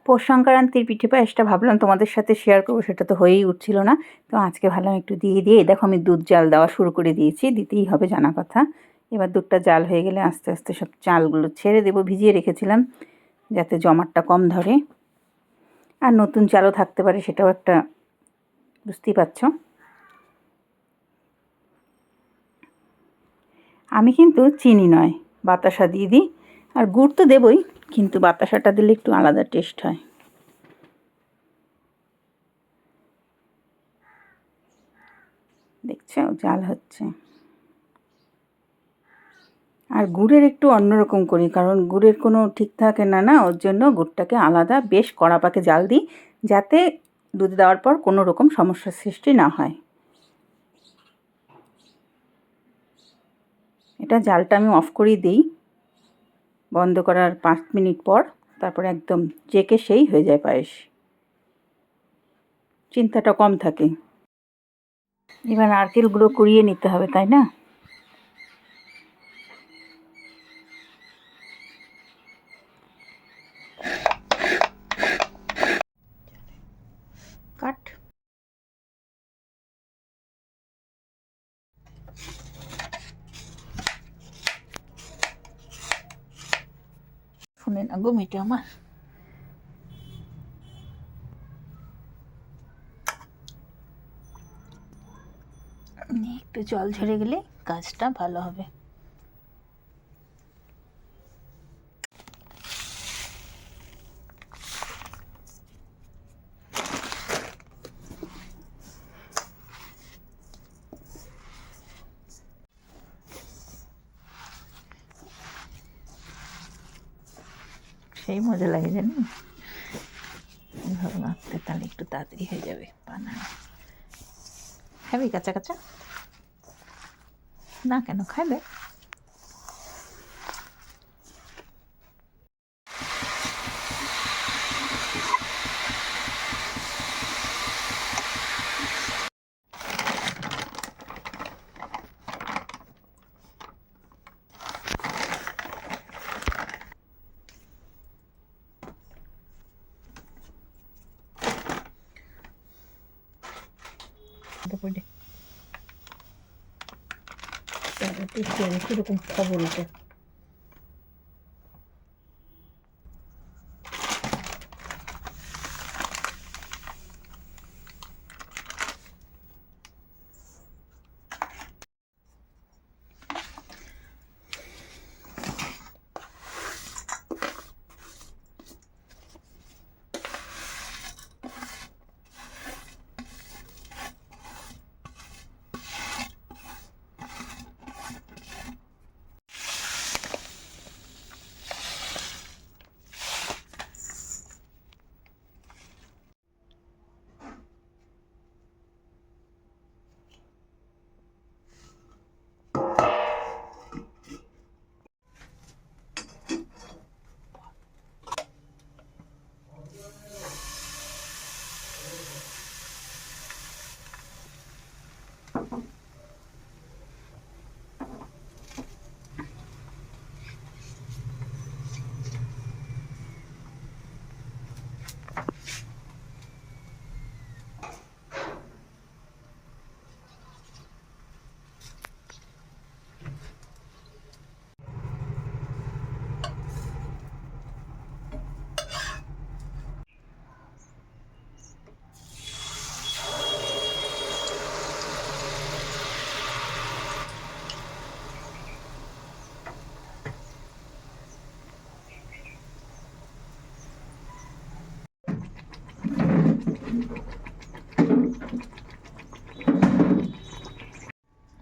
পৌষ সংক্রান্তির পিঠে পায়েসটা ভাবলাম তোমাদের সাথে শেয়ার করবো, সেটা তো হয়েই উঠছিল না। তো আজকে ভাবলাম একটু দিয়ে দেখো আমি দুধ জাল দেওয়া শুরু করে দিয়েছি, দিতেই হবে জানা কথা। এবার দুধটা জাল হয়ে গেলে আস্তে আস্তে সব চালগুলো ছেড়ে দেবো, ভিজিয়ে রেখেছিলাম যাতে জমাটটা কম ধরে, আর নতুন চালও থাকতে পারে, সেটাও একটা বুঝতেই পারছো। আমি কিন্তু চিনি নয় বাতাসা দিয়ে দিই, আর গুড় তো দেবই, কিন্তু বাতাসাটা দিলে একটু আলাদা টেস্ট হয়। দেখছো জাল হচ্ছে। আর গুড়ের একটু অন্যরকম করি, কারণ গুড়ের কোনো ঠিক থাকে না, ওর জন্য গুড়টাকে আলাদা বেশ কড়া পাকে জাল দিই, যাতে দুধ দেওয়ার পর কোনো রকম সমস্যার সৃষ্টি না হয়। এটা জালটা আমি অফ করেই দিই, বন্ধ করার 5 মিনিট পর, তারপর একদম চেকে সেই হয়ে যায় পায়েস, চিন্তাটা কম থাকে। এবার নারকেলগুলো কুড়িয়ে নিতে হবে, তাই না? কাট। শুনে না গো মেয়েটা আমার। একটু জল ঝরে গেলে কাজটা ভালো হবে। সেই মজা লাগে জানি এইভাবে মাখতে, তাহলে একটু তাড়াতাড়ি হয়ে যাবে বানানো। খাবি কাঁচা কাঁচা? না কেন, খাবে? কিরকম খবর এটা?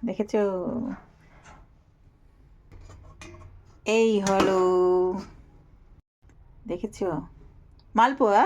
দেখেছো, এই হলো, দেখেছো মালপোয়া।